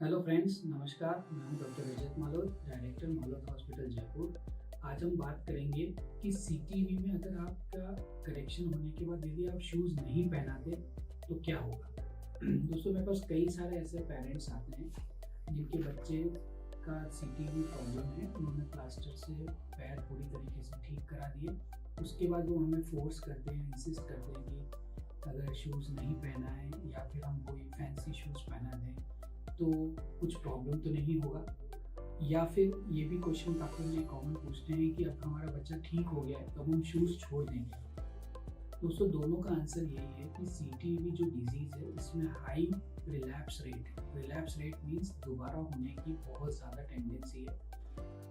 Hello friends, नमस्कार। मैं हूं डॉक्टर रजत मालोद, डायरेक्टर मालोद हॉस्पिटल जयपुर। आज हम बात करेंगे कि सीटीवी में अगर आपका करेक्शन होने के बाद यदि आप शूज़ नहीं पहनाते तो क्या होगा। दोस्तों, मेरे पास कई सारे ऐसे पेरेंट्स आते हैं जिनके बच्चे का सीटीवी प्रॉब्लम है। उन्होंने प्लास्टर से पैर पूरी तरीके से ठीक करा दिए। उसके बाद वो हमें फोर्स करते हैं, इंसिस्ट करते हैं कि अगर शूज़ नहीं पहना है या फिर हम कोई फैंसी शूज़ पहना दें तो कुछ प्रॉब्लम तो नहीं होगा। या फिर ये भी क्वेश्चन काफ़ी मुझे कॉमन पूछते हैं कि अब हमारा बच्चा ठीक हो गया है तो हम शूज़ छोड़ देंगे। दोस्तों, दोनों का आंसर यही है कि सीटीबी जो डिजीज़ है इसमें हाई रिलैप्स रेट है। रिलैप्स रेट मीन्स दोबारा होने की बहुत ज़्यादा टेंडेंसी है।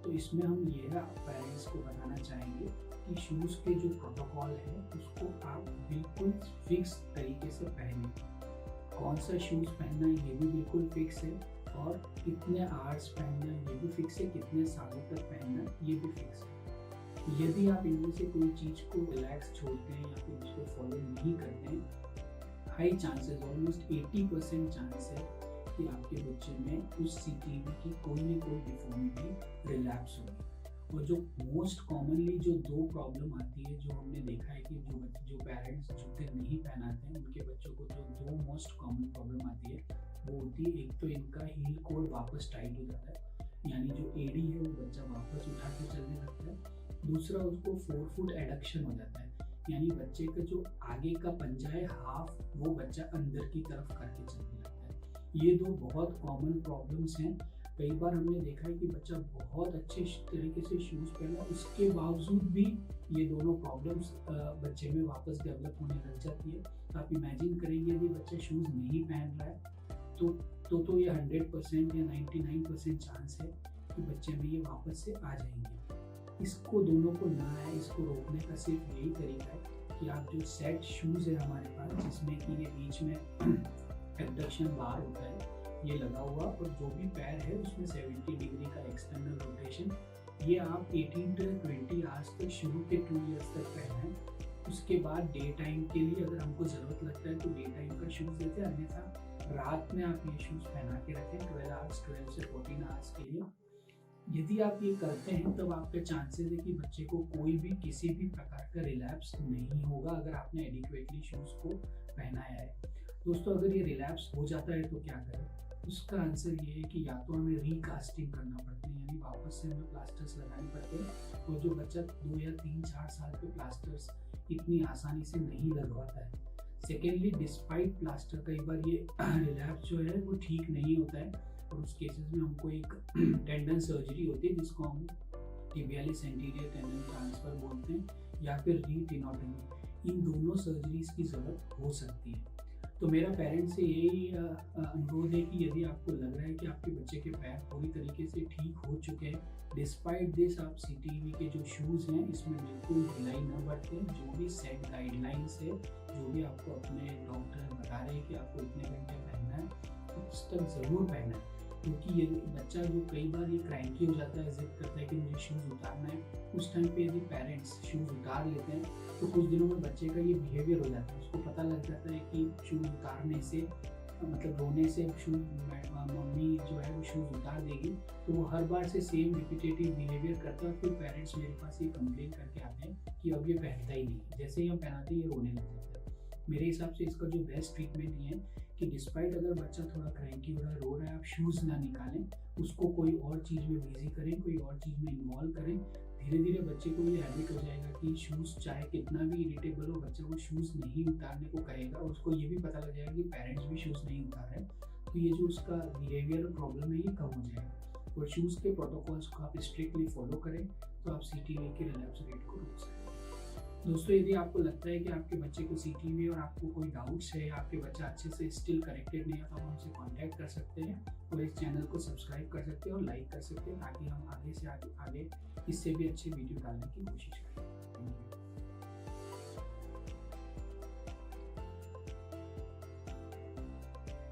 तो इसमें हम ये पेरेंट्स को बताना चाहेंगे कि शूज़ के जो प्रोटोकॉल है उसको आप बिल्कुल फिक्स तरीके से पहनें। कौन सा शूज़ पहनना है ये भी बिल्कुल फिक्स है, और कितने आवर्स पहनना है ये भी फिक्स है, कितने सालों तक पहनना है ये भी फिक्स है। यदि आप इनमें से कोई चीज़ को रिलैक्स छोड़ते हैं या फिर उसको फॉलो नहीं करते हैं, हाई चांसेस, ऑलमोस्ट 80% चांस है कि आपके बच्चे में उस सीटीबी की कोई न कोई डिफॉर्मिटी रिलैप्स होगी। और जो मोस्ट कॉमनली जो दो प्रॉब्लम आती है, जो हमने देखा है कि जो पेरेंट्स जूते नहीं पहनाते हैं उनके बच्चों को जो दो मोस्ट कॉमन प्रॉब्लम आती है वो होती है, एक तो इनका हील कोड वापस टाइट हो जाता है, यानी जो एडी है वो बच्चा वापस उठा के चलने लगता है। दूसरा, उसको 4 फुट एडक्शन हो जाता है, यानी बच्चे का जो आगे का पंजा है हाफ वो बच्चा अंदर की तरफ करके चलने लगता है। ये दो बहुत कॉमन प्रॉब्लम्स हैं। कई बार हमने देखा है कि बच्चा बहुत अच्छे तरीके से शूज़ पहना, उसके बावजूद भी ये दोनों प्रॉब्लम्स बच्चे में वापस डेवलप होने लग जाती है। तो आप इमेजिन करेंगे यदि बच्चा शूज़ नहीं पहन रहा है तो ये 100% या 99% चांस है कि बच्चे में ये वापस से आ जाएंगे। इसको दोनों को ना है, इसको रोकने का सिर्फ यही तरीका है कि आप जो सेट शूज़ है हमारे पास, जिसमें कि ये बीच में एबडक्शन बार होता है ये लगा हुआ, और जो भी पैर है उसमें 70 डिग्री का एक्सटर्नल रोटेशन, ये आप 18 to 20 आवर्स तक शुरू के 2 इयर्स तक पहने। उसके बाद डे टाइम के लिए अगर हमको ज़रूरत लगता है तो डे टाइम का शूज़ देते हैं, अन्यथा रात में आप ये शूज़ पहना के रखें 12 से 14 आवर्स के लिए। यदि आप ये करते हैं तब आपके चांसेस है कि बच्चे को कोई भी किसी भी प्रकार का रिलैप्स नहीं होगा, अगर आपने एडिक्वेटली शूज़ को पहनाया है। दोस्तों, अगर ये रिलैप्स हो जाता है तो क्या करें? उसका आंसर ये है कि या तो हमें रिकास्टिंग करना पड़ता है, यानी वापस से हमें प्लास्टर्स लगाने पड़ते हैं, और जो बच्चा 2 या 3-4 साल पे प्लास्टर्स इतनी आसानी से नहीं लगवाता है। सेकेंडली, डिस्पाइट प्लास्टर कई बार ये रिलैप्स जो है वो ठीक नहीं होता है, और उस केसेस में हमको एक टेंडन सर्जरी होती है जिसको हम टिबियालिस एंटीरियर टेंडन ट्रांसफर बोलते हैं, या फिर रीटिनोटमी। इन दोनों सर्जरीज की ज़रूरत हो सकती है। तो मेरा पेरेंट्स से यही अनुरोध है कि यदि आपको लग रहा है कि आपके बच्चे के पैर पूरी तरीके से ठीक हो चुके हैं, डिस्पाइट दिस आप सीटीवी के जो शूज़ हैं इसमें बिल्कुल ढिलाई न बरतें। जो भी सेट गाइडलाइंस है, जो भी आपको अपने डॉक्टर बता रहे हैं कि आपको इतने घंटे पहनना है, उस तक ज़रूर पहनना है। क्योंकि ये बच्चा जो कई बार ये क्रैंकी हो जाता है, जिद करता है कि मुझे शूज़ उतारना है, उस टाइम पे यदि पेरेंट्स शूज़ उतार लेते हैं तो कुछ दिनों में बच्चे का ये बिहेवियर हो जाता है। उसको पता लग जाता है कि शूज़ उतारने से, मतलब रोने से मम्मी जो है वो शूज़ उतार देगी, तो वो हर बार से सेम रिपीटेटिव बिहेवियर करता है। फिर पेरेंट्स मेरे पास ये कंप्लेन करके आते हैं कि अब ये पहनता ही नहीं, जैसे ही हम पहनाते ही ये रोने लग जाता है। मेरे हिसाब से इसका जो बेस्ट ट्रीटमेंट ये है कि डिस्पाइट अगर बच्चा थोड़ा क्रैंकी हो रहा है, रो रहा है, आप शूज़ ना निकालें, उसको कोई और चीज़ में बिजी करें, कोई और चीज़ में इन्वॉल्व करें। धीरे धीरे बच्चे को ये हैबिट हो जाएगा कि शूज़ चाहे कितना भी इरिटेबल हो, बच्चा वो शूज़ नहीं उतारने को कहेगा, और उसको ये भी पता लग जाएगा कि पेरेंट्स भी शूज़ नहीं उतार रहे हैं, तो ये जो उसका बिहेवियर प्रॉब्लम है ये कम हो जाएगा। और शूज़ के प्रोटोकॉल्स को आप स्ट्रिक्टली फॉलो करें तो आप सीटीवी के रिलैप्स रेट को रोक सकते हैं। दोस्तों, यदि आपको लगता है कि आपके बच्चे को सीटीवी और आपको कोई डाउट्स है, आपके बच्चा अच्छे से स्टिल करेक्टेड नहीं है, तो आप हमसे कांटेक्ट कर सकते हैं, और इस चैनल को सब्सक्राइब कर सकते हैं और लाइक कर सकते हैं, ताकि हम आगे से आगे इससे भी अच्छे वीडियो डालने की कोशिश करें। Thank you.